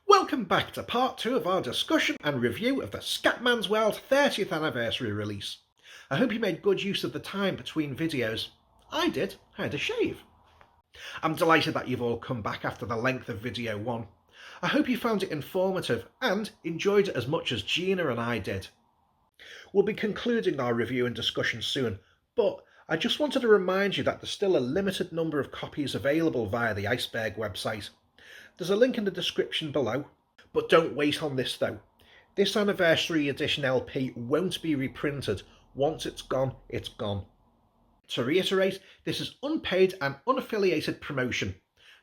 Welcome back to part 2 of our discussion and review of the Scatman's World 30th anniversary release. I hope you made good use of the time between videos. I did. I had a shave. I'm delighted that you've all come back after the length of video 1. I hope you found it informative and enjoyed it as much as Gina and I did. We'll be concluding our review and discussion soon, but I just wanted to remind you that there's still a limited number of copies available via the Iceberg website. There's a link in the description below, but don't wait on this though. This anniversary edition LP won't be reprinted. Once it's gone, it's gone. To reiterate, this is unpaid and unaffiliated promotion.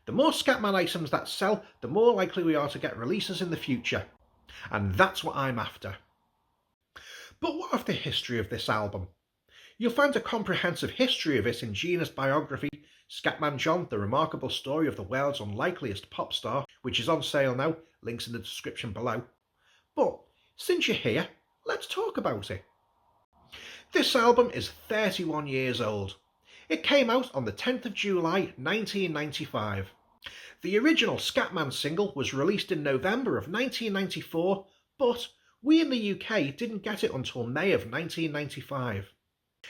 The more Scatman items that sell, the more likely we are to get releases in the future. And that's what I'm after. But what of the history of this album? You'll find a comprehensive history of it in Gina's biography, Scatman John, The Remarkable Story of the World's Unlikeliest Popstar, which is on sale now, links in the description below. But since you're here, let's talk about it. This album is 31 years old. It came out on the 10th of July 1995. The original Scatman single was released in November of 1994, but we in the UK didn't get it until May of 1995.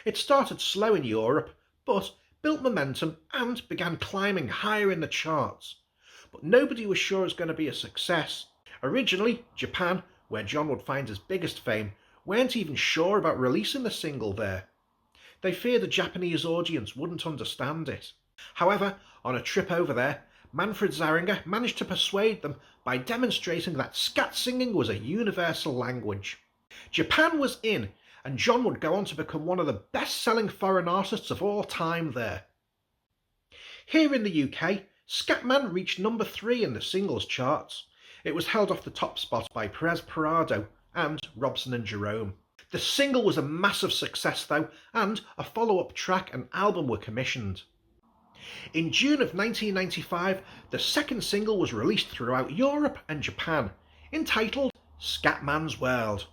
It started slow in Europe, but built momentum and began climbing higher in the charts. But nobody was sure it was going to be a success. Originally, Japan, where John would find his biggest fame, weren't even sure about releasing the single there. They feared the Japanese audience wouldn't understand it. However, on a trip over there, Manfred Zaringer managed to persuade them by demonstrating that scat singing was a universal language. Japan was in, and John would go on to become one of the best-selling foreign artists of all time there. Here in the UK, Scatman reached number 3 in the singles charts. It was held off the top spot by Perez Parado and Robson and Jerome. The single was a massive success though, and a follow-up track and album were commissioned. In June of 1995, the second single was released throughout Europe and Japan, entitled Scatman's World.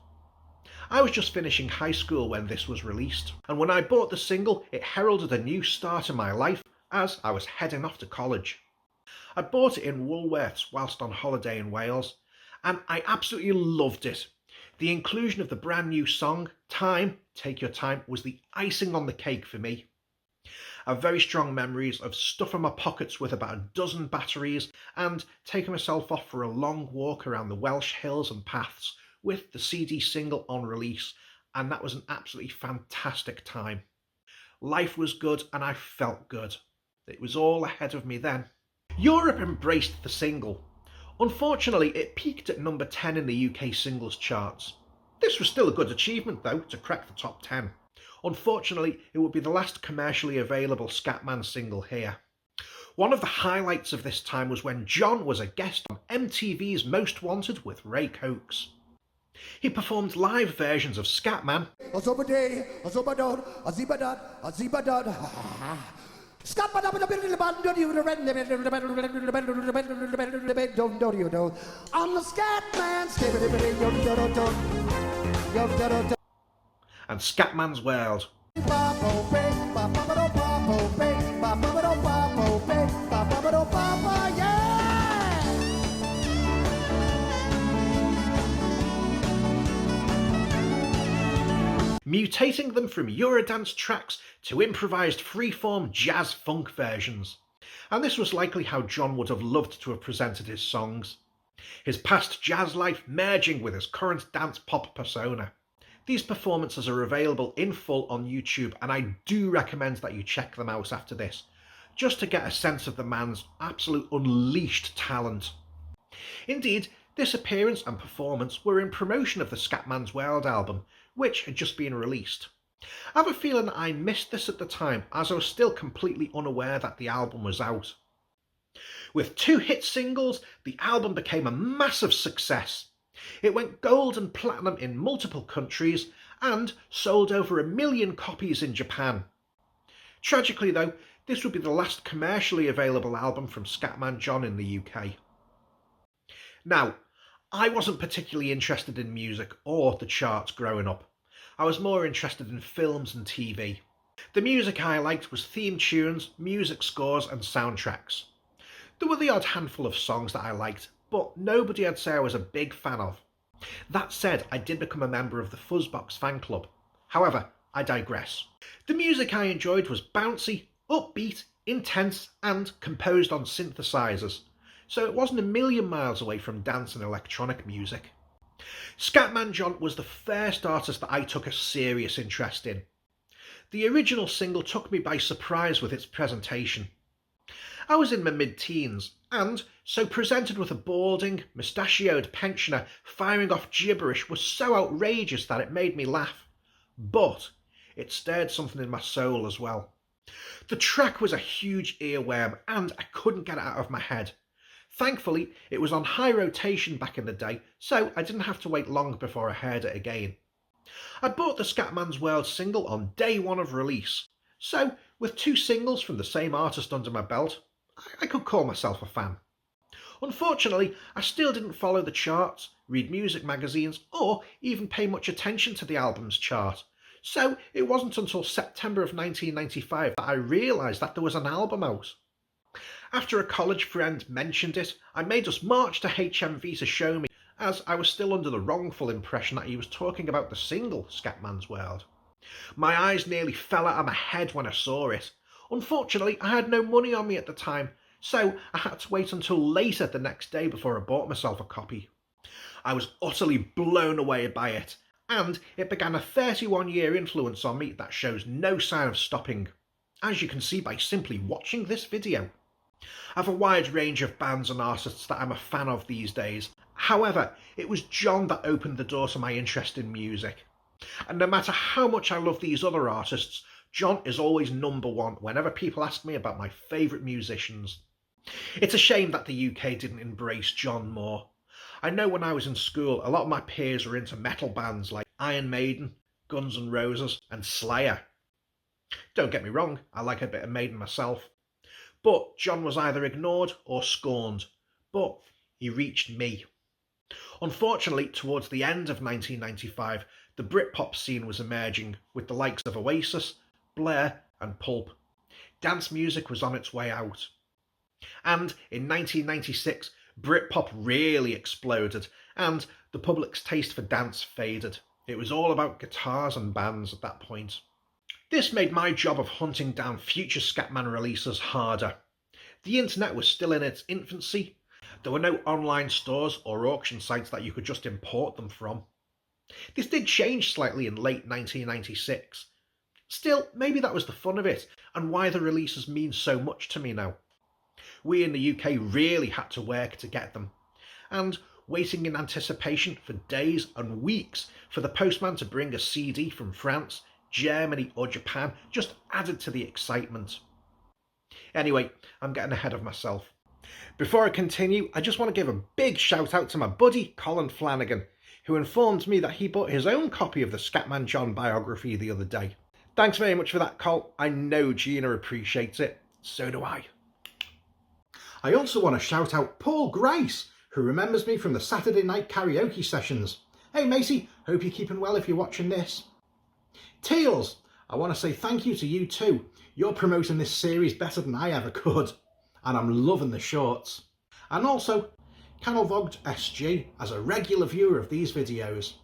I was just finishing high school when this was released, and when I bought the single, it heralded a new start in my life as I was heading off to college. I bought it in Woolworths whilst on holiday in Wales, and I absolutely loved it. The inclusion of the brand new song, Time, Take Your Time, was the icing on the cake for me. I have very strong memories of stuffing my pockets with about a dozen batteries and taking myself off for a long walk around the Welsh hills and paths with the CD single on release, and that was an absolutely fantastic time. Life was good and I felt good. It was all ahead of me then. Europe embraced the single. Unfortunately, it peaked at number 10 in the UK singles charts. This was still a good achievement though, to crack the top 10. Unfortunately, it would be the last commercially available Scatman single here. One of the highlights of this time was when John was a guest on MTV's Most Wanted with Ray Cokes. He performed live versions of Scatman, and Scatman's World. Mutating them from Eurodance tracks to improvised freeform jazz funk versions. And this was likely how John would have loved to have presented his songs. His past jazz life merging with his current dance pop persona. These performances are available in full on YouTube, and I do recommend that you check them out after this, just to get a sense of the man's absolute unleashed talent. Indeed, this appearance and performance were in promotion of the Scatman's World album, which had just been released. I have a feeling that I missed this at the time, as I was still completely unaware that the album was out. With 2 hit singles, the album became a massive success. It went gold and platinum in multiple countries and sold over 1 million copies in Japan. Tragically though, this would be the last commercially available album from Scatman John in the UK. Now, I wasn't particularly interested in music or the charts growing up. I was more interested in films and TV. The music I liked was theme tunes, music scores and soundtracks. There were the odd handful of songs that I liked, but nobody I'd say I was a big fan of. That said, I did become a member of the Fuzzbox fan club. However, I digress. The music I enjoyed was bouncy, upbeat, intense, and composed on synthesizers, so it wasn't a million miles away from dance and electronic music. Scatman John was the first artist that I took a serious interest in. The original single took me by surprise with its presentation. I was in my mid-teens, and so presented with a balding, mustachioed pensioner firing off gibberish was so outrageous that it made me laugh. But it stirred something in my soul as well. The track was a huge earworm, and I couldn't get it out of my head. Thankfully, it was on high rotation back in the day, so I didn't have to wait long before I heard it again. I bought the Scatman's World single on day one of release, so with 2 singles from the same artist under my belt, I could call myself a fan. Unfortunately, I still didn't follow the charts, read music magazines, or even pay much attention to the album's chart, so it wasn't until September of 1995 that I realised that there was an album out. After a college friend mentioned it, I made us march to HMV to show me, as I was still under the wrongful impression that he was talking about the single Scatman's World. My eyes nearly fell out of my head when I saw it. Unfortunately, I had no money on me at the time, so I had to wait until later the next day before I bought myself a copy. I was utterly blown away by it, and it began a 31-year influence on me that shows no sign of stopping, as you can see by simply watching this video. I have a wide range of bands and artists that I'm a fan of these days. However, it was John that opened the door to my interest in music. And no matter how much I love these other artists, John is always number one whenever people ask me about my favourite musicians. It's a shame that the UK didn't embrace John more. I know when I was in school, a lot of my peers were into metal bands like Iron Maiden, Guns N' Roses and Slayer. Don't get me wrong, I like a bit of Maiden myself. But John was either ignored or scorned, but he reached me. Unfortunately, towards the end of 1995, the Britpop scene was emerging with the likes of Oasis, Blur and Pulp. Dance music was on its way out. And in 1996, Britpop really exploded and the public's taste for dance faded. It was all about guitars and bands at that point. This made my job of hunting down future Scatman releases harder. The internet was still in its infancy. There were no online stores or auction sites that you could just import them from. This did change slightly in late 1996. Still, maybe that was the fun of it, and why the releases mean so much to me now. We in the UK really had to work to get them, and waiting in anticipation for days and weeks for the postman to bring a CD from France, Germany or Japan just added to the excitement. Anyway, I'm getting ahead of myself. Before I continue, I just want to give a big shout out to my buddy Colin Flanagan, who informed me that he bought his own copy of the Scatman John biography the other day. Thanks very much for that, Col. I know Gina appreciates it. So do I. I also want to shout out Paul Grace, who remembers me from the Saturday night karaoke sessions. Hey Macy, hope you're keeping well if you're watching this. Teals, I want to say thank you to you too. You're promoting this series better than I ever could, and I'm loving the shorts. And also, Canalvogged SG as a regular viewer of these videos.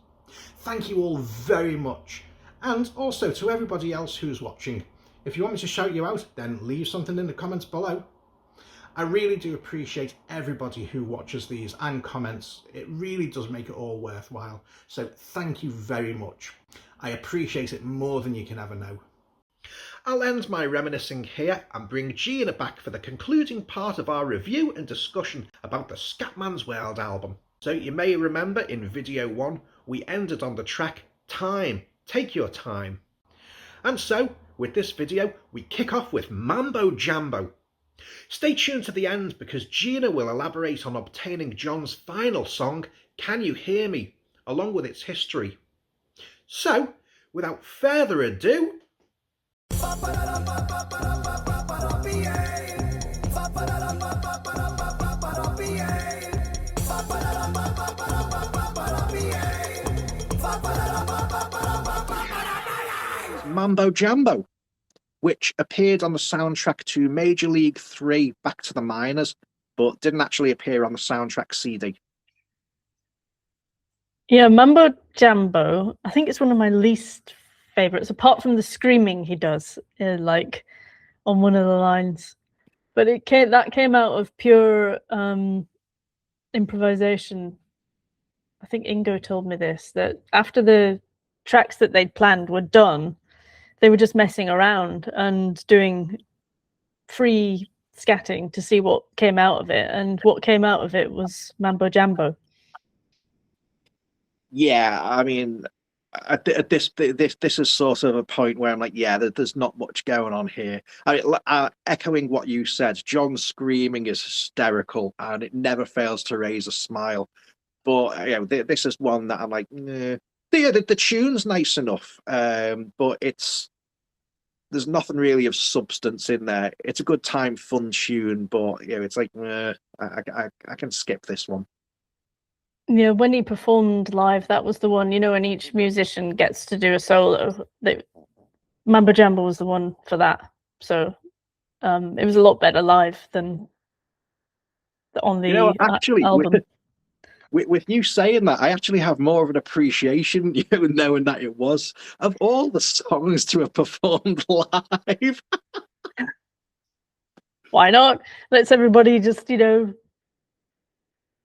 Thank you all very much, and also to everybody else who's watching. If you want me to shout you out, then leave something in the comments below. I really do appreciate everybody who watches these and comments. It really does make it all worthwhile, so thank you very much. I appreciate it more than you can ever know. I'll end my reminiscing here and bring Gina back for the concluding part of our review and discussion about the Scatman's World album. So you may remember in video 1 we ended on the track Time, Take Your Time. And so with this video we kick off with Mambo Jambo. Stay tuned to the end because Gina will elaborate on obtaining John's final song, Can You Hear Me, along with its history. So, without further ado, Mambo Jambo, which appeared on the soundtrack to Major League 3 Back to the Minors, but didn't actually appear on the soundtrack CD. Yeah, Mambo Jambo. I think it's one of my least favorites, apart from the screaming he does, like on one of the lines. But that came out of pure improvisation. I think Ingo told me this, that after the tracks that they'd planned were done, they were just messing around and doing free scatting to see what came out of it, and what came out of it was Mambo Jambo. Yeah, I mean, at this is sort of a point where I'm like, yeah, there's not much going on here. I mean, echoing what you said, John's screaming is hysterical, and it never fails to raise a smile. But this is one that I'm like, nah. The tune's nice enough, but there's nothing really of substance in there. It's a good time, fun tune, but it's like, I can skip this one. Yeah, when he performed live, that was the one, when each musician gets to do a solo. Mambo Jambo was the one for that. So it was a lot better live than on the Actually, album. With you saying that, I actually have more of an appreciation, knowing that it was of all the songs to have performed live. Why not? Let's everybody just,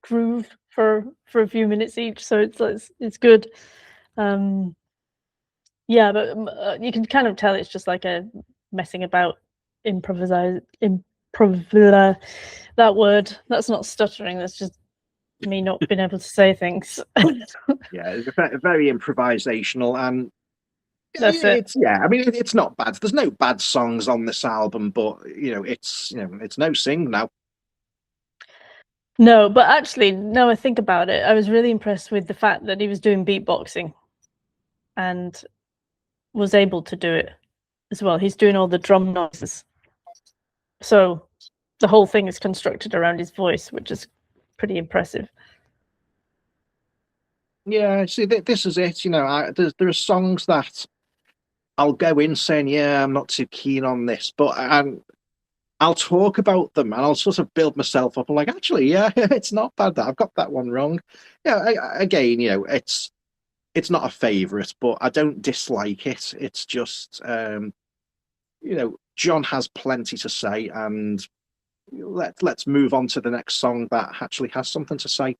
groove for a few minutes each. So it's good. Yeah, but you can kind of tell it's just like a messing about, improv. That word, that's not stuttering. That's just me not being able to say things. Yeah, it's very improvisational, and That's it. I mean, it's not bad. There's no bad songs on this album, but it's no sing now. No, but actually, no, I think about it, I was really impressed with the fact that he was doing beatboxing and was able to do it as well. He's doing all the drum noises. So the whole thing is constructed around his voice, which is pretty impressive. Yeah, see, this is it. There are songs that I'll go in saying, yeah, I'm not too keen on this, but I'll talk about them and I'll sort of build myself up. I'm like, actually, yeah, it's not bad that I've got that one wrong. Yeah, again, it's not a favorite, but I don't dislike it. It's just, John has plenty to say, and let's move on to the next song that actually has something to say.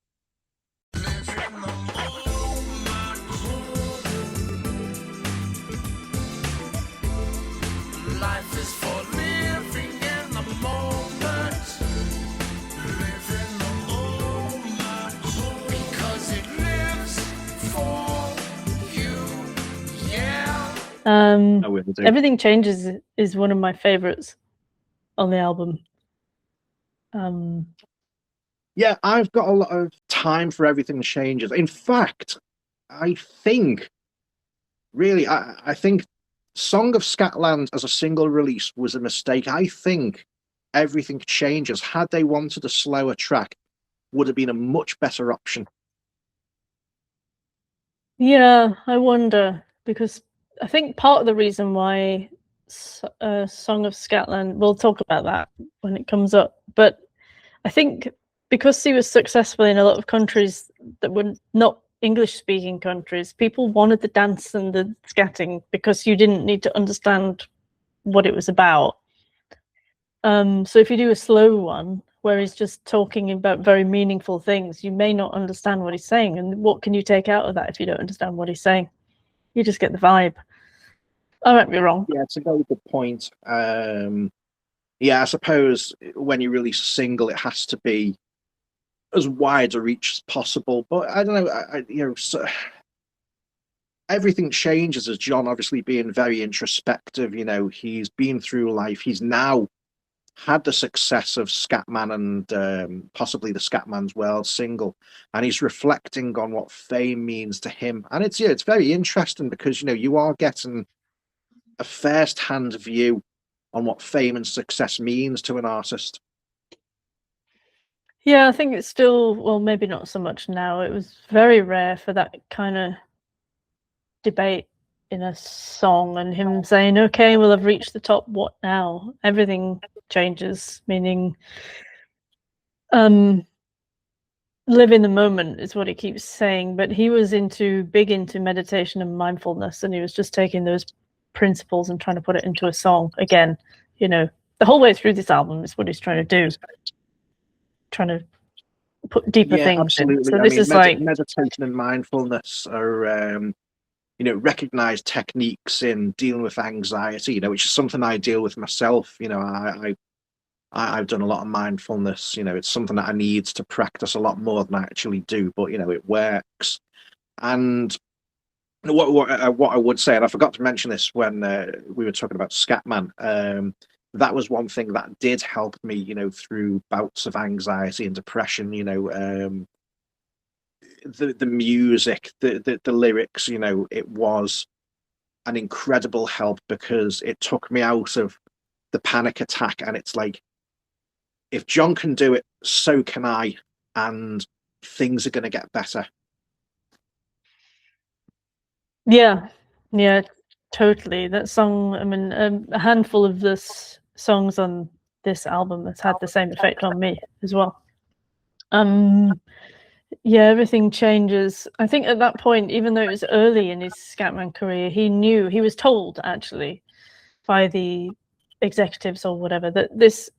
Everything Changes is one of my favorites on the album. Yeah, I've got a lot of time for Everything Changes. In fact, I think I think Song of Scatland as a single release was a mistake. I think Everything Changes, had they wanted a slower track, would have been a much better option. Yeah, I wonder, because I think part of the reason why Song of Scatland, we'll talk about that when it comes up, but I think because he was successful in a lot of countries that were not English-speaking countries, people wanted the dance and the scatting because you didn't need to understand what it was about. So if you do a slow one where he's just talking about very meaningful things, you may not understand what he's saying. And what can you take out of that if you don't understand what he's saying? You just get the vibe. I might be wrong. Yeah, it's a very good point. Yeah, I suppose when you release a single, it has to be as wide a reach as possible. But I don't know, Everything Changes as John obviously being very introspective. He's been through life. He's now had the success of Scatman and possibly the Scatman's World single, and he's reflecting on what fame means to him. And it's very interesting because you are getting a first-hand view on what fame and success means to an artist. Yeah, I think it's still, well, maybe not so much now. It was very rare for that kind of debate in a song and him saying, okay, well, I've reached the top, what now? Everything changes, meaning live in the moment is what he keeps saying, but he was big into meditation and mindfulness, and he was just taking those principles and trying to put it into a song again. You know, the whole way through this album is what he's trying to do, trying to put deeper things absolutely. in. So this is like meditation and mindfulness are recognized techniques in dealing with anxiety, which is something I deal with myself. I've done a lot of mindfulness. It's something that I need to practice a lot more than I actually do, but it works. And what I would say, and I forgot to mention this when we were talking about Scatman, that was one thing that did help me, through bouts of anxiety and depression. The music, the lyrics, it was an incredible help because it took me out of the panic attack. And it's like, if John can do it, so can I, and things are going to get better. Yeah, totally. That song, I mean, a handful of this songs on this album has had the same effect on me as well. Yeah, everything changes. I think at that point, even though it was early in his Scatman career, he was told actually by the executives or whatever that this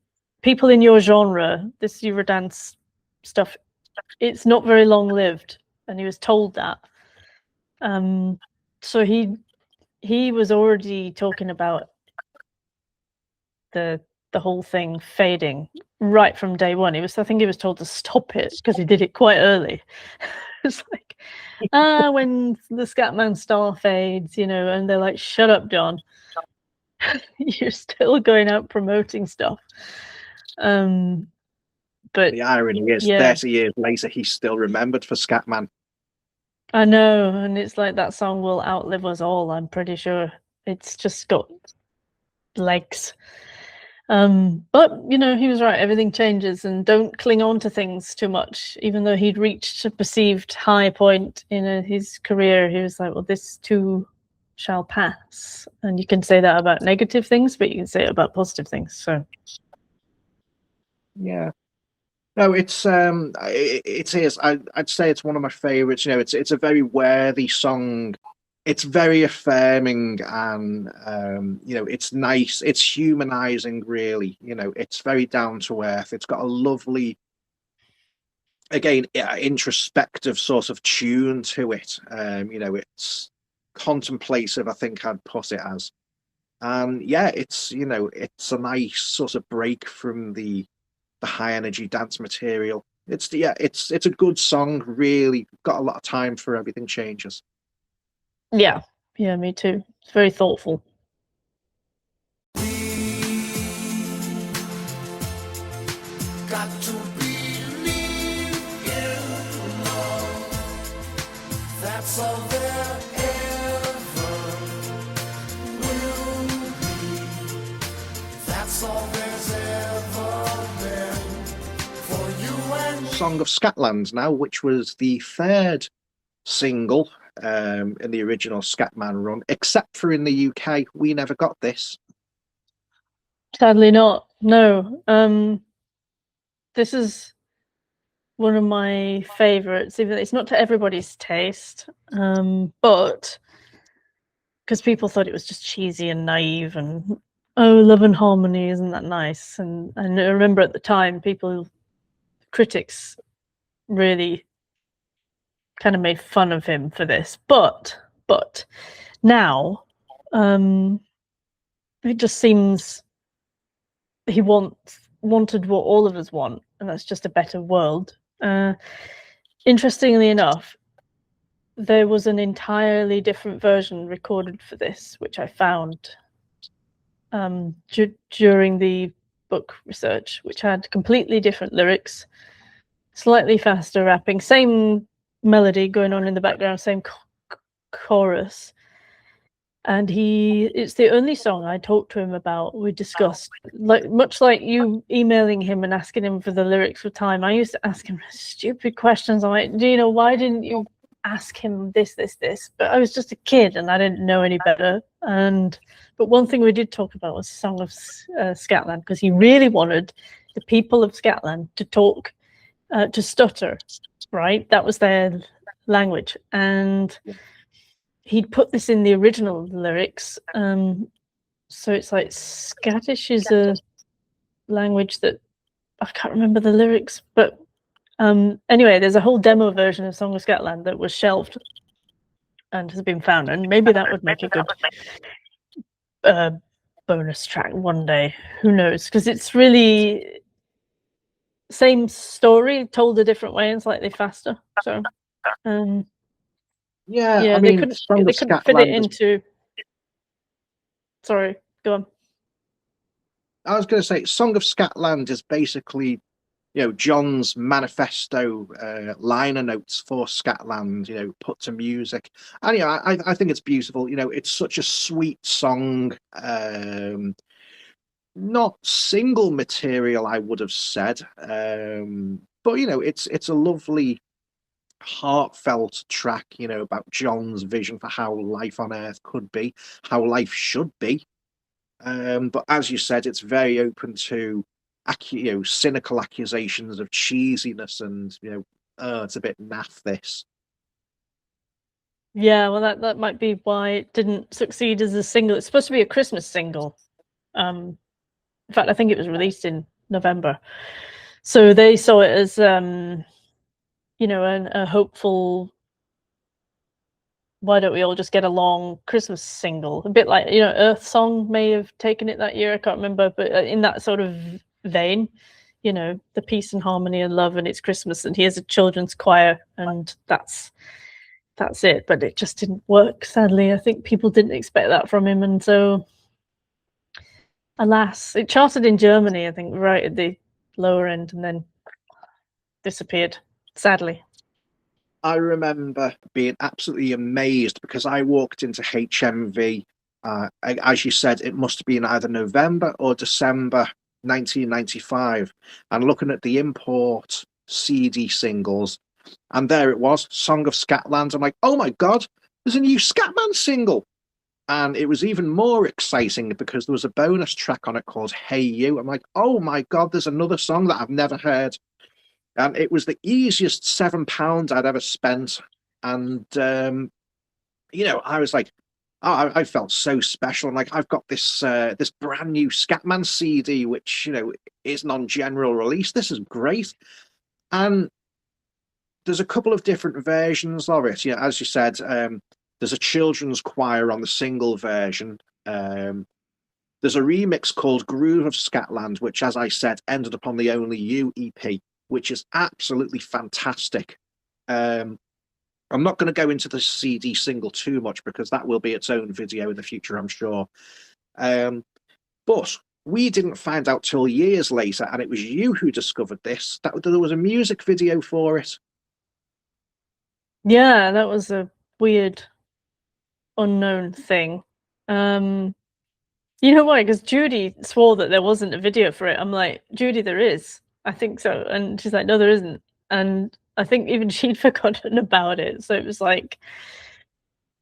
people in your genre, this Eurodance stuff, it's not very long lived, and he was told that. So he was already talking about the whole thing fading right from day one. I think he was told to stop it because he did it quite early. It's like, when the Scatman star fades, and they're like, shut up, John. You're still going out promoting stuff. But the irony is, 30 years later, he's still remembered for Scatman. I know, and it's like that song will outlive us all, I'm pretty sure. It's just got legs. But he was right, everything changes, and don't cling on to things too much. Even though he'd reached a perceived high point in his career, he was like, well, this too shall pass. And you can say that about negative things, but you can say it about positive things. So yeah. No, it is. I'd say it's one of my favorites. It's a very worthy song. It's very affirming, and it's nice. It's humanizing, really. It's very down to earth. It's got a lovely, again, introspective sort of tune to it. It's contemplative, I think I'd put it as. And it's a nice sort of break from the high energy dance material. It's a good song. Really got a lot of time for Everything Changes. Yeah, me too. It's very thoughtful. Got to believe in love. That's all there ever will be. That's all there's ever been for you and me. Song of Scatland now, which was the third single in the original Scatman run, except for in the UK. We never got this. Sadly not. No. This is one of my favorites, even though it's not to everybody's taste. But because people thought it was just cheesy and naive and love and harmony, isn't that nice? And I remember at the time critics really kind of made fun of him for this, but now it just seems he wanted what all of us want, and that's just a better world. Interestingly enough, there was an entirely different version recorded for this, which I found during the book research, which had completely different lyrics, slightly faster rapping, same melody going on in the background, same chorus. And it's the only song I talked to him about. We discussed, much like you emailing him and asking him for the lyrics for Time. I used to ask him stupid questions. I'm like, why didn't you ask him this? But I was just a kid and I didn't know any better. But one thing we did talk about was Song of Scatland, because he really wanted the people of Scatland to talk to stutter, right? That was their language, and he'd put this in the original lyrics. So it's like Scottish is a language that I can't remember the lyrics, but anyway, there's a whole demo version of Song of Scotland that was shelved and has been found, and maybe that would make a good bonus track one day. Who knows? Because it's really same story told a different way and slightly faster. So yeah, I they mean, couldn't Song of fit it Scatland is- into. Sorry, go on. I was going to say, Song of Scatland is basically, John's manifesto liner notes for Scatland, put to music. And I think it's beautiful. It's such a sweet song. Not single material, I would have said, but it's a lovely, heartfelt track. About John's vision for how life on Earth could be, how life should be. But as you said, it's very open to cynical accusations of cheesiness and it's a bit naff, this. Yeah, well, that might be why it didn't succeed as a single. It's supposed to be a Christmas single. In fact, I think it was released in November, so they saw it as a hopeful, why don't we all just get along Christmas single, a bit like Earth Song may have taken it that year. I can't remember, but in that sort of vein, the peace and harmony and love, and it's Christmas, and here's a children's choir, and that's it. But it just didn't work, sadly. I think people didn't expect that from him, and so alas, it charted in Germany, I think, right at the lower end, and then disappeared, sadly. I remember being absolutely amazed because I walked into HMV, as you said, it must have been either November or December 1995, and looking at the import CD singles, and there it was, Song of Scatland. I'm like, oh my God, there's a new Scatman single. And it was even more exciting because there was a bonus track on it called Hey You. I'm like, oh my God, there's another song that I've never heard. And it was the easiest £7 I'd ever spent. And, I was like, oh, I felt so special. I'm like, I've got this this brand new Scatman CD, which, isn't on general release. This is great. And there's a couple of different versions of it. As you said, there's a children's choir on the single version. There's a remix called Groove of Scatland, which, as I said, ended up on the Only You EP, which is absolutely fantastic. I'm not going to go into the CD single too much because that will be its own video in the future, I'm sure. But we didn't find out till years later, and it was you who discovered this, that there was a music video for it. Yeah, that was a weird, unknown thing. You know why? Because Judy swore that there wasn't a video for it. I'm like, Judy, there is. I think so. And she's like, no, there isn't. And I think even she'd forgotten about it. So it was like,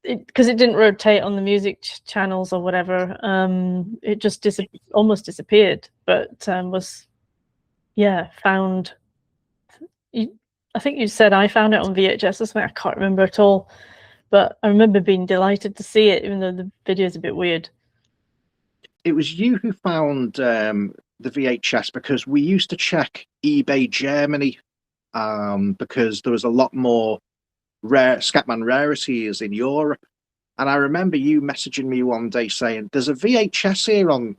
because it didn't rotate on the music channels or whatever. It just almost disappeared. But was, found. I think you said I found it on VHS or something. I can't remember at all. But I remember being delighted to see it, even though the video is a bit weird. It was you who found the VHS because we used to check eBay Germany because there was a lot more rare Scatman rarities in Europe. And I remember you messaging me one day saying, there's a VHS here on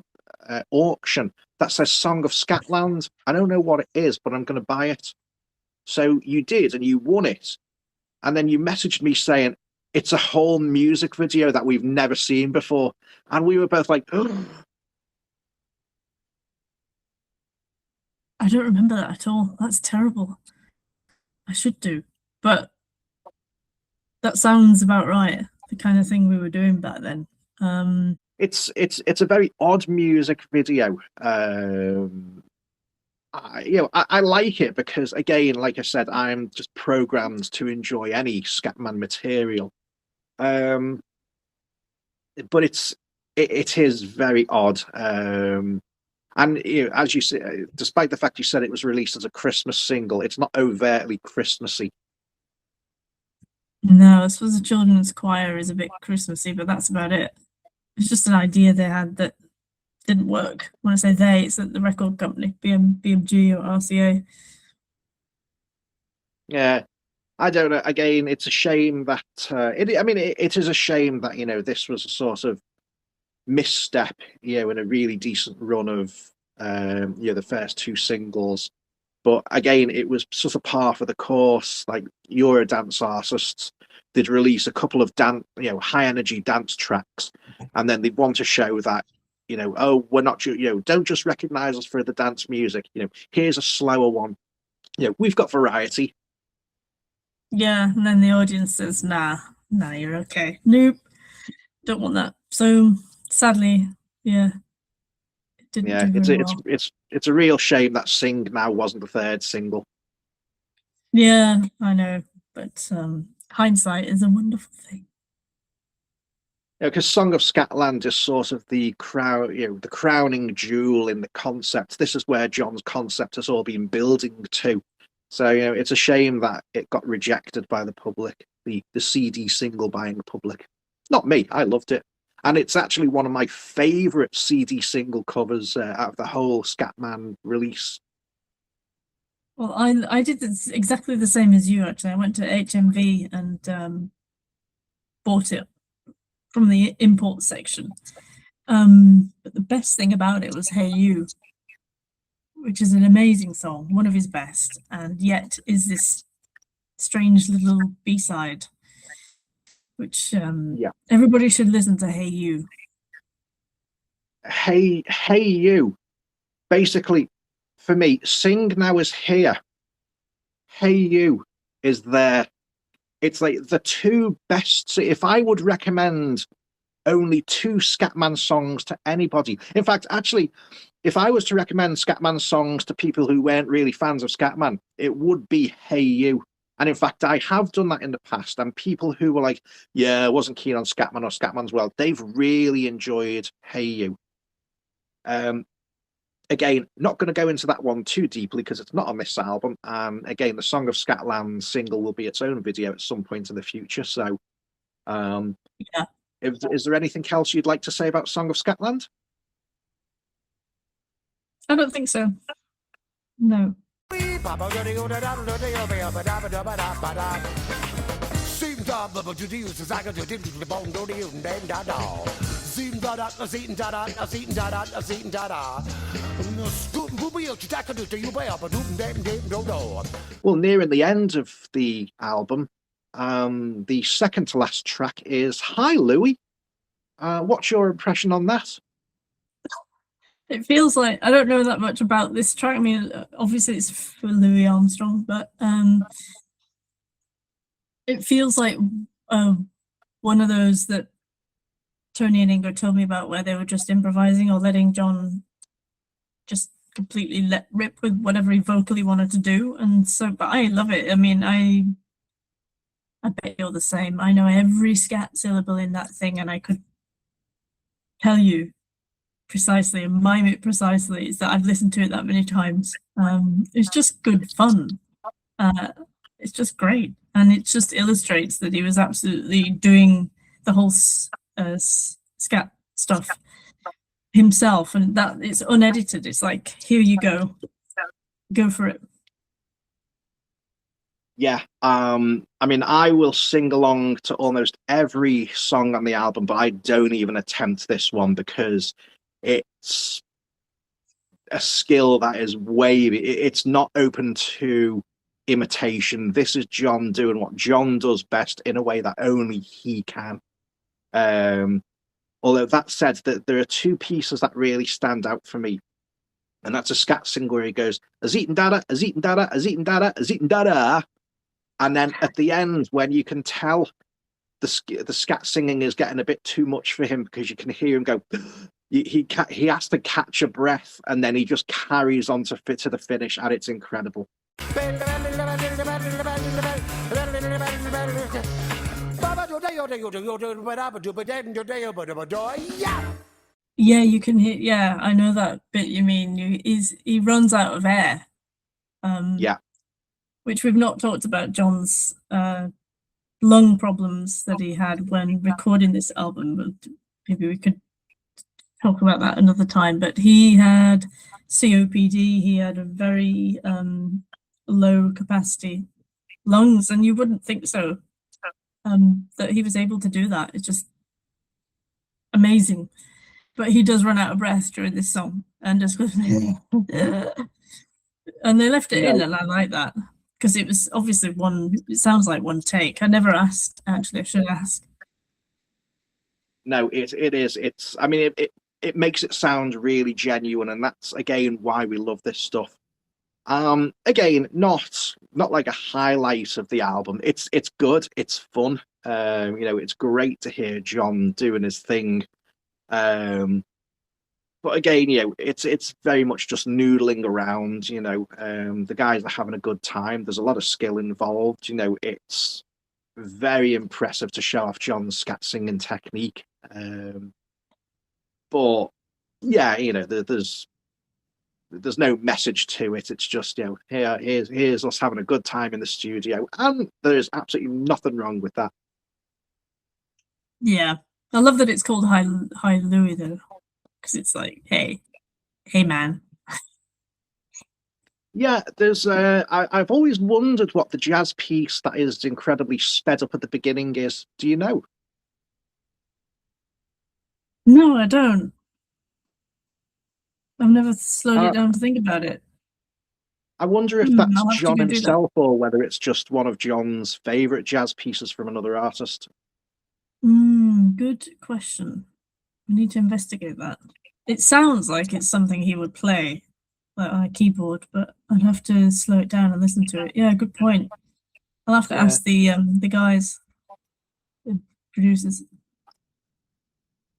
auction that says Song of Scatland. I don't know what it is, but I'm going to buy it. So you did, and you won it. And then you messaged me saying, it's a whole music video that we've never seen before. And we were both like, oh. I don't remember that at all. That's terrible. I should do. But that sounds about right. The kind of thing we were doing back then. It's a very odd music video. I like it because, again, like I said, I'm just programmed to enjoy any Scatman material. But it is very odd. And as you say, despite the fact you said it was released as a Christmas single, it's not overtly Christmassy. No, I suppose the children's choir is a bit Christmassy, but that's about it. It's just an idea they had that didn't work. When I say they, it's at the record company, BMG or RCA. Yeah, I don't know. Again, it's a shame that it is a shame that this was a sort of misstep, in a really decent run of the first two singles. But again, it was sort of par for the course. Like Eurodance artists, they'd release a couple of high energy dance tracks, and then they'd want to show that oh, we're not don't just recognize us for the dance music. Here's a slower one. We've got variety. Yeah, and then the audience says, nah, you're okay. Nope, don't want that. So sadly, yeah, it didn't do very well. It's a real shame that Sing Now wasn't the third single. Yeah, I know, but hindsight is a wonderful thing. Because Song of Scatland is sort of the the crowning jewel in the concept. This is where John's concept has all been building to. So it's a shame that it got rejected by the public, the CD single buying public. Not me, I loved it, and it's actually one of my favourite CD single covers out of the whole Scatman release. Well, I did exactly the same as you. Actually, I went to HMV and bought it from the import section. But the best thing about it was Hey You, which is an amazing song, one of his best, and yet is this strange little B-side, which everybody should listen to Hey You. Hey You. Basically, for me, Sing Now is here. Hey You is there. It's like the two best. So if I would recommend only two Scatman songs to anybody, in fact, actually, if I was to recommend Scatman songs to people who weren't really fans of Scatman, it would be Hey You. And in fact, I have done that in the past. And people who were like, yeah, I wasn't keen on Scatman or Scatman's World, they've really enjoyed Hey You. Again, not going to go into that one too deeply because it's not on this album. Again, the Song of Scatland single will be its own video at some point in the future. So, Yeah. Is there anything else you'd like to say about Song of Scatland? I don't think so. No. Well, nearing the end of the album, the second to last track is Hi Louie. What's your impression on that? It feels like, I don't know that much about this track. I mean, obviously it's for Louis Armstrong, but it feels like one of those that Tony and Ingo told me about, where they were just improvising or letting John just completely let rip with whatever he vocally wanted to do. And so, but I love it. I mean, I bet you're the same. I know every scat syllable in that thing, and I could tell you precisely and mime it precisely. It's that I've listened to it that many times. It's just good fun. It's just great, and it just illustrates that he was absolutely doing the whole scat stuff himself, and that it's unedited. It's like, here you go for it. Yeah, I mean, I will sing along to almost every song on the album, but I don't even attempt this one because it's a skill that is it's not open to imitation. This is John doing what John does best in a way that only he can. Although that said, that there are two pieces that really stand out for me, and that's a scat single where he goes azit dada, azit dada, azit dada, azit dada, and then at the end, when you can tell the scat singing is getting a bit too much for him because you can hear him go. He has to catch a breath, and then he just carries on to the finish, and it's incredible. Yeah, you can hear. Yeah, I know that bit you mean. He runs out of air. Yeah. Which we've not talked about John's lung problems that he had when recording this album, but maybe we could talk about that another time. But he had COPD, he had a very low capacity lungs, and you wouldn't think so. That he was able to do that. It's just amazing. But he does run out of breath during this song and just goes, and they left it in, and I like that. Because it was obviously it sounds like one take. I never asked, actually, I should ask. No, it is. I mean, it makes it sound really genuine, and that's again why we love this stuff. Again, not like a highlight of the album. It's good, it's fun. It's great to hear John doing his thing. But again, it's very much just noodling around. The guys are having a good time. There's a lot of skill involved. It's very impressive to show off John's scat singing technique. But yeah, there's no message to it. It's just here's us having a good time in the studio, and there's absolutely nothing wrong with that. Yeah, I love that it's called Hi Louie though, because it's like, hey man. Yeah, there's I've always wondered what the jazz piece that is incredibly sped up at the beginning is. Do you know? No, I don't. I've never slowed it down to think about it. I wonder if that's I'll have to John go do that. himself, or whether it's just one of John's favorite jazz pieces from another artist. Good question. I need to investigate that. It sounds like it's something he would play, like on a keyboard, but I'd have to slow it down and listen to it. Yeah, good point. I'll have to ask the guys, the producers.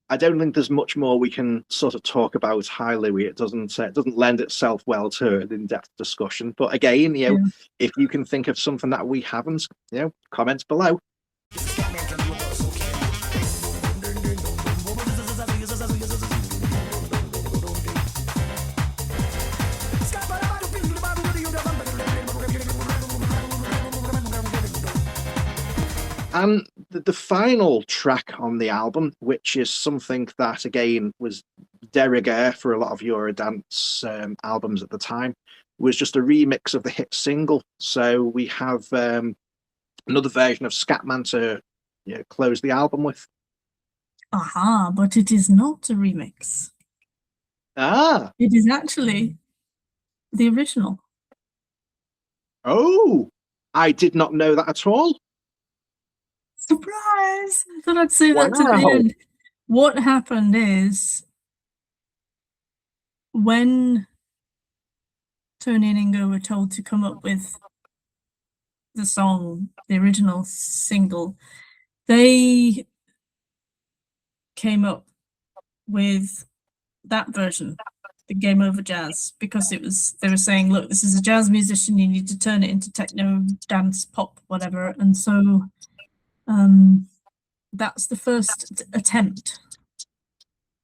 I don't think there's much more we can sort of talk about Hi Louie. It doesn't lend itself well to an in-depth discussion. But again, if you can think of something that we haven't, comments below. And the final track on the album, which is something that, again, was de rigueur for a lot of Eurodance albums at the time, was just a remix of the hit single. So we have another version of Scatman to close the album with. Aha, but it is not a remix. It is actually the original. Oh, I did not know that at all. Surprise! I thought I'd say that to the end. What happened is, when Tony and Ingo were told to come up with the song, the original single, they came up with that version, the Game Over Jazz, because they were saying, look, this is a jazz musician, you need to turn it into techno, dance, pop, whatever. And so that's the first attempt,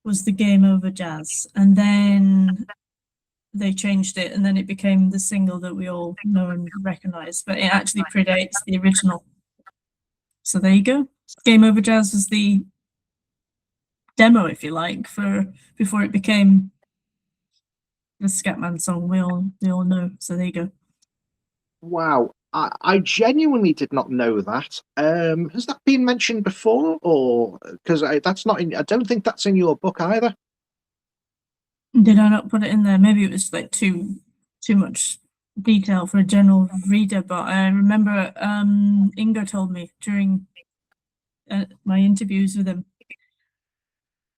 was the Game Over Jazz, and then they changed it, and then it became the single that we all know and recognize, but it actually predates the original. So there you go. Game Over Jazz was the demo, if you like, before it became the Scatman song we all know. So there you go. Wow. I genuinely did not know that. Has that been mentioned before, or because that's not in? I don't think that's in your book either. Did I not put it in there? Maybe it was like too much detail for a general reader. But I remember Ingo told me during my interviews with him.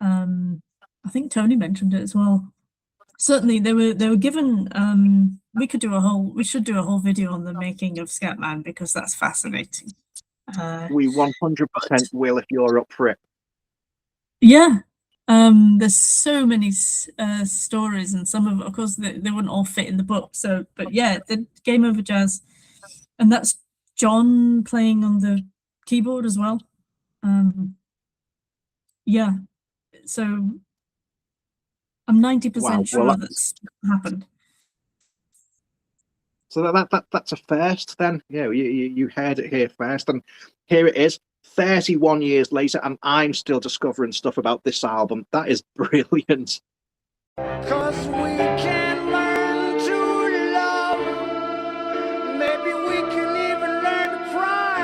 I think Tony mentioned it as well. Certainly, they were given. We should do a whole video on the making of Scatman, because that's fascinating. We 100% will, if you're up for it. Yeah, there's so many stories, and some of course, they wouldn't all fit in the book. So, but yeah, the Game Over Jazz, and that's John playing on the keyboard as well. Yeah, so I'm 90% Wow, sure well, that's happened. So that's a first then. You know, you heard it here first, and here it is, 31 years later, and I'm still discovering stuff about this album. That is brilliant. 'Cause we can learn to love. Maybe we can even learn to cry.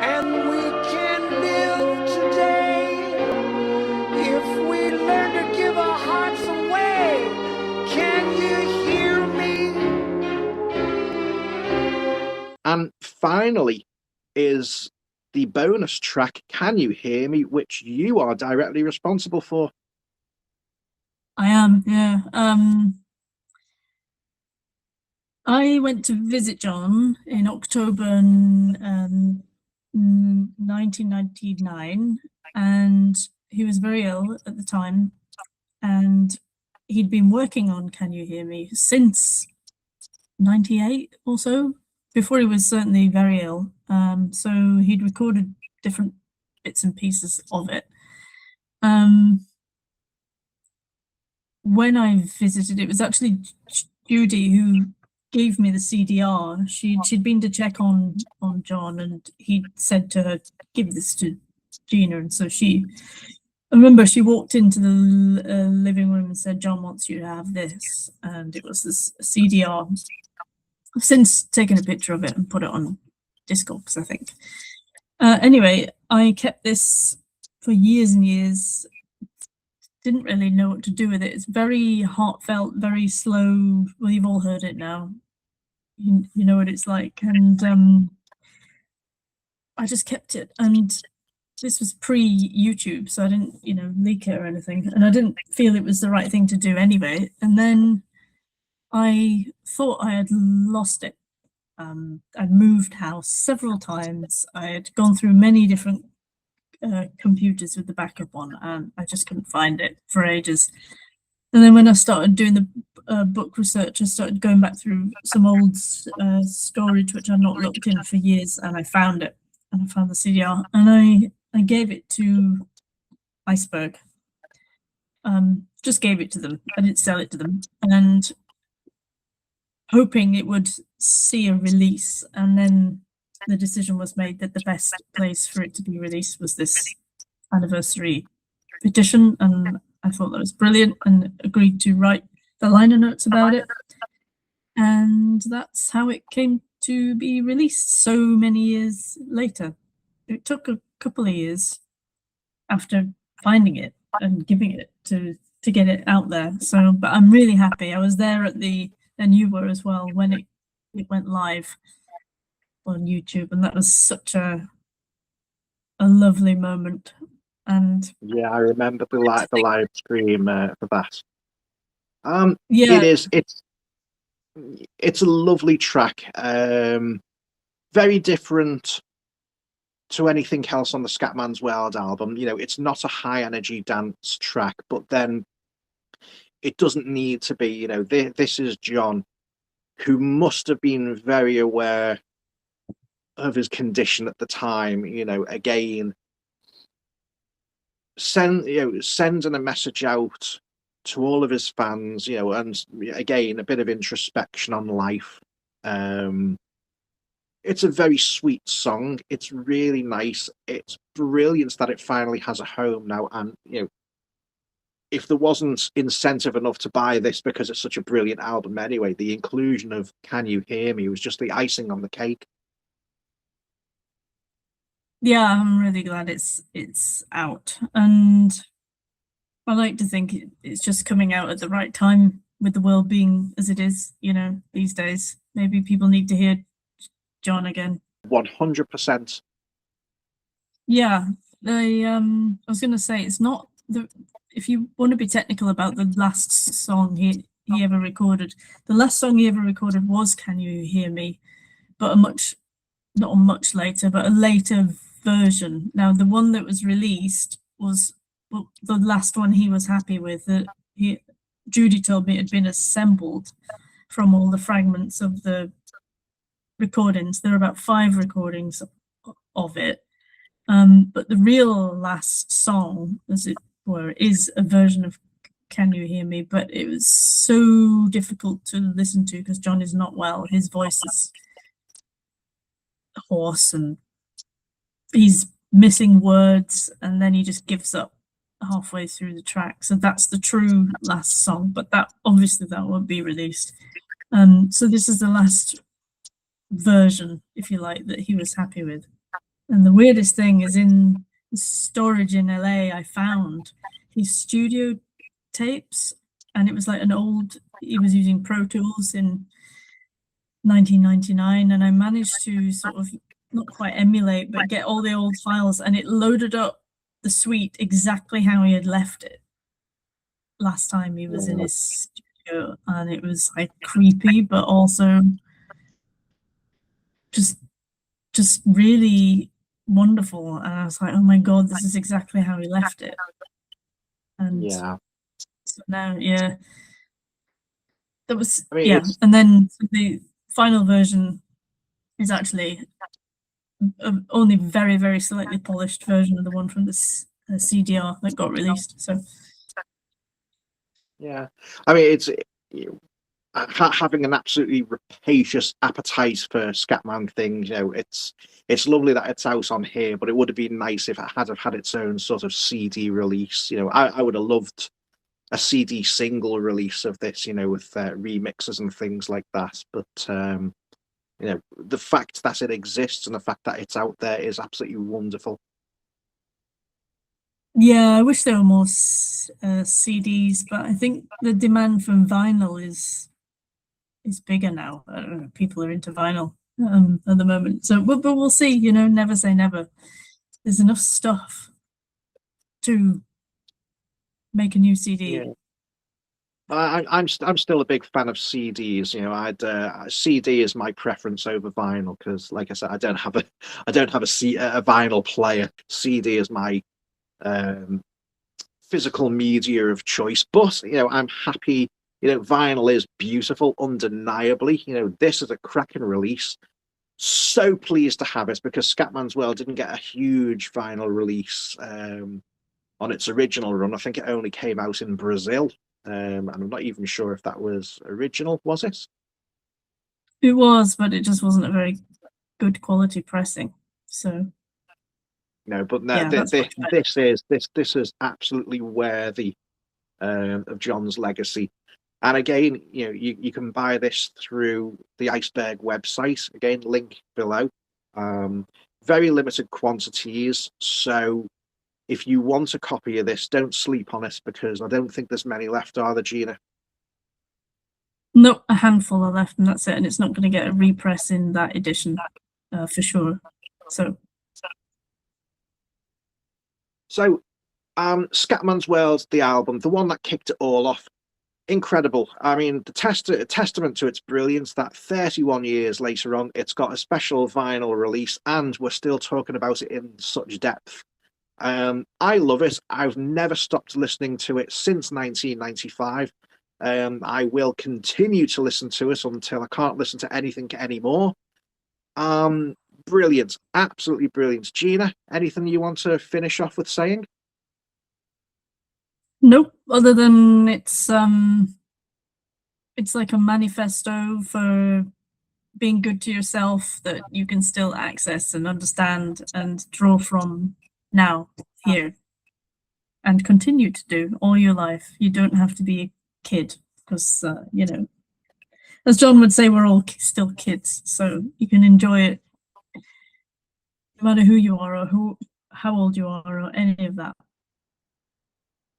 And we can live today. If we learn to give our hearts away. Can you hear me? And finally is the bonus track, Can You Hear Me, which you are directly responsible for. I am, yeah. I went to visit John in October 1999, and he was very ill at the time, and he'd been working on Can You Hear Me since 98 or so, before he was certainly very ill. So he'd recorded different bits and pieces of it. When I visited, it was actually Judy who gave me the CDR. She'd been to check on John, and he'd said to her, "Give this to Gina." And so I remember she walked into the living room and said, "John wants you to have this," and it was this CDR. I've since taken a picture of it and put it on Discogs, I think. Anyway, I kept this for years and years. Didn't really know what to do with it. It's very heartfelt, very slow. Well, you've all heard it now. You know what it's like. And I just kept it. And this was pre-YouTube, so I didn't, leak it or anything. And I didn't feel it was the right thing to do anyway. And then I thought I had lost it. I'd moved house several times. I had gone through many different computers with the backup on, and I just couldn't find it for ages. And then when I started doing the book research, I started going back through some old storage which I'd not looked in for years, and I found it, and I found the CDR, and I gave it to Iceberg. Just gave it to them. I didn't sell it to them, and hoping it would see a release. And then the decision was made that the best place for it to be released was this anniversary edition, and I thought that was brilliant and agreed to write the liner notes about it. And that's how it came to be released so many years later. It took a couple of years after finding it and giving it to get it out there. So, but I'm really happy. I was there and you were as well, when it went live on YouTube, and that was such a lovely moment. And Yeah, I remember the live stream for that. yeah, It's a lovely track. Very different to anything else on the Scatman's World album. It's not a high energy dance track, but then it doesn't need to be. This is John, who must have been very aware of his condition at the time. Again, sending a message out to all of his fans, and again, a bit of introspection on life. It's a very sweet song. It's really nice. It's brilliant that it finally has a home now. And if there wasn't incentive enough to buy this because it's such a brilliant album anyway, the inclusion of Can You Hear Me was just the icing on the cake. yeah, I'm really glad it's out, and I like to think it's just coming out at the right time, with the world being as it is, these days. Maybe people need to hear John again. 100%. Yeah, I was going to say, it's not if you want to be technical about the last song he ever recorded, the last song he ever recorded was Can You Hear Me, but not much later, but a later version. Now, the one that was released was the last one he was happy with. Judy told me it had been assembled from all the fragments of the recordings. There are about 5 recordings of it, but the real last song, as it were, is a version of Can You Hear Me, but it was so difficult to listen to because John is not well. His voice is hoarse and he's missing words, and then he just gives up halfway through the track. So that's the true last song, but that obviously that won't be released. So this is the last version, if you like, that he was happy with. And the weirdest thing is, in storage in LA, I found his studio tapes, and it was like an old, he was using Pro Tools in 1999, and I managed to sort of not quite emulate, but get all the old files, and it loaded up the suite exactly how he had left it last time he was in his studio, and it was like creepy, but also just really wonderful. And I was like, oh my god, this is exactly how he left it. And Yeah. so now, yeah, that was, I mean, yeah. it's- And then the final version is actually only very, very slightly polished version of the one from the CDR that got released. So Yeah, I mean, it's having an absolutely rapacious appetite for Scatman things. You know, it's lovely that it's out on here, but it would have been nice if it had have had its own sort of CD release. You know, I would have loved a CD single release of this. You know, with remixes and things like that. But you know, the fact that it exists and the fact that it's out there is absolutely wonderful. yeah, I wish there were more CDs, but I think the demand from vinyl is bigger now. I don't know, people are into vinyl at the moment. So, but we'll see. You know, never say never. There's enough stuff to make a new CD. Yeah. I'm still a big fan of CDs. You know, CD is my preference over vinyl because, like I said, I don't have a vinyl player. CD is my physical media of choice. But you know, I'm happy. You know, vinyl is beautiful, undeniably. You know, this is a cracking release. So pleased to have it because Scatman's World didn't get a huge vinyl release on its original run. I think it only came out in Brazil. And I'm not even sure if that was original, was it? It was, but it just wasn't a very good quality pressing. So No, but no, yeah, that's much better. this is absolutely worthy of John's legacy. And again, you know, you can buy this through the Iceberg website. Again, link below. Very limited quantities, so if you want a copy of this, don't sleep on it because I don't think there's many left, are there, Gina? No, a handful are left, and that's it. And it's not going to get a repress in that edition for sure. So Scatman's World, the album, the one that kicked it all off, incredible. I mean, the testament to its brilliance that 31 years later on, it's got a special vinyl release, and we're still talking about it in such depth. I love it. I've never stopped listening to it since 1995. I will continue to listen to it until I can't listen to anything anymore. Brilliant, absolutely brilliant. Gina, anything you want to finish off with saying? nope. Other than it's like a manifesto for being good to yourself that you can still access and understand and draw from now, here, and continue to do all your life. You don't have to be a kid because, you know, as John would say, we're all still kids, so you can enjoy it no matter who you are or how old you are or any of that.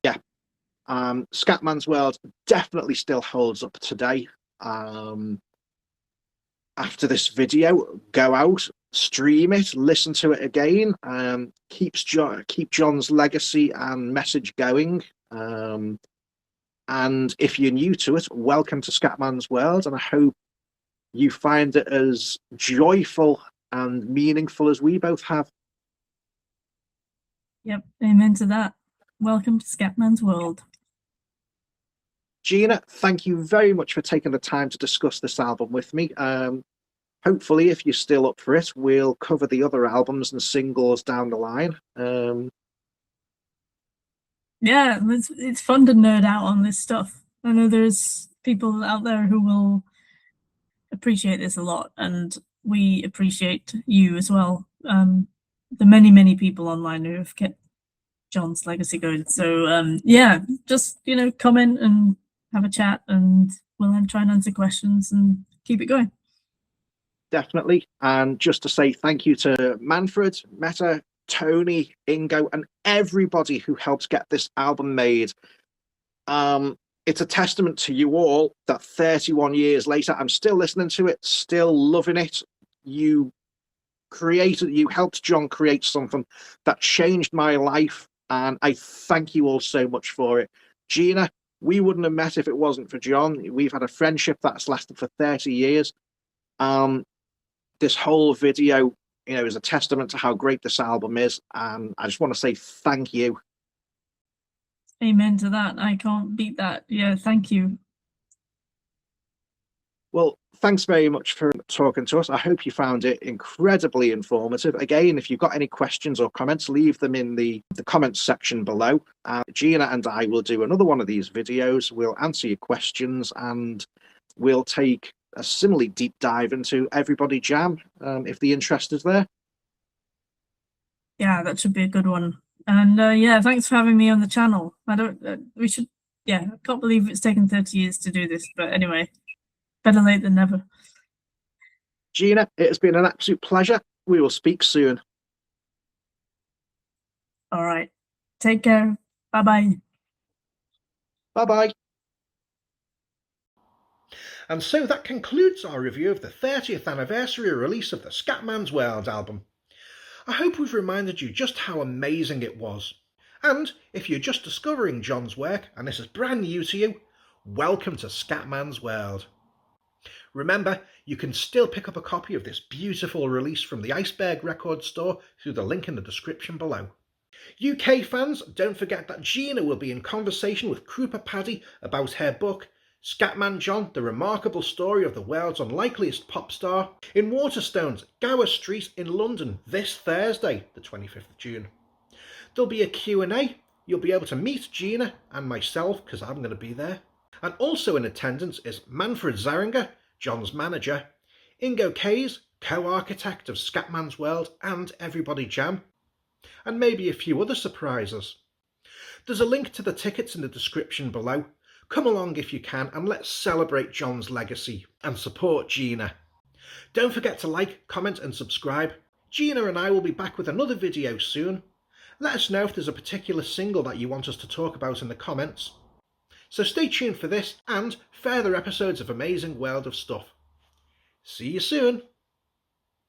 Yeah. Scatman's World definitely still holds up today. After this video, go out, stream it, listen to it again. Keep John's legacy and message going. And if you're new to it, welcome to Scatman's World, and I hope you find it as joyful and meaningful as we both have. Yep, amen to that. Welcome to Scatman's World. Gina, thank you very much for taking the time to discuss this album with me. Hopefully, if you're still up for it, we'll cover the other albums and singles down the line. Yeah, it's fun to nerd out on this stuff. I know there's people out there who will appreciate this a lot, and we appreciate you as well. The many people online who have kept John's legacy going. So yeah, just comment and have a chat, and we'll try and answer questions and keep it going. Definitely. And just to say thank you to Manfred, Meta, Tony, Ingo, and everybody who helped get this album made. It's a testament to you all that 31 years later, I'm still listening to it, still loving it. You helped John create something that changed my life, and I thank you all so much for it. Gina, we wouldn't have met if it wasn't for John. We've had a friendship that's lasted for 30 years. This whole video, is a testament to how great this album is, and I just want to say thank you. Amen to that. I can't beat that. Yeah, thank you. Well, thanks very much for talking to us. I hope you found it incredibly informative. Again, if you've got any questions or comments, leave them in the comments section below. Gina and I will do another one of these videos. We'll answer your questions, and we'll take a similarly deep dive into Everybody Jam, if the interest is there. Yeah, that should be a good one. And yeah, thanks for having me on the channel. I can't believe it's taken 30 years to do this, but anyway, better late than never. Gina, it has been an absolute pleasure. We will speak soon. All right. Take care. Bye-bye. Bye-bye. And so that concludes our review of the 30th anniversary release of the Scatman's World album. I hope we've reminded you just how amazing it was. And if you're just discovering John's work and this is brand new to you, welcome to Scatman's World. Remember, you can still pick up a copy of this beautiful release from the Iceberg record store through the link in the description below. UK fans, don't forget that Gina will be in conversation with Krupa Paddy about her book Scatman John, The Remarkable Story of the World's Unlikeliest Popstar, in Waterstones, Gower Street in London this Thursday, the 25th of June. There'll be a Q&A. You'll be able to meet Gina and myself, because I'm going to be there. And also in attendance is Manfred Zaringer, John's manager, Ingo Kays, co-architect of Scatman's World and Everybody Jam, and maybe a few other surprises. There's a link to the tickets in the description below. Come along if you can, and let's celebrate John's legacy and support Gina. Don't forget to like, comment and subscribe. Gina and I will be back with another video soon. Let us know if there's a particular single that you want us to talk about in the comments. So stay tuned for this and further episodes of Amazing World of Stuff. See you soon.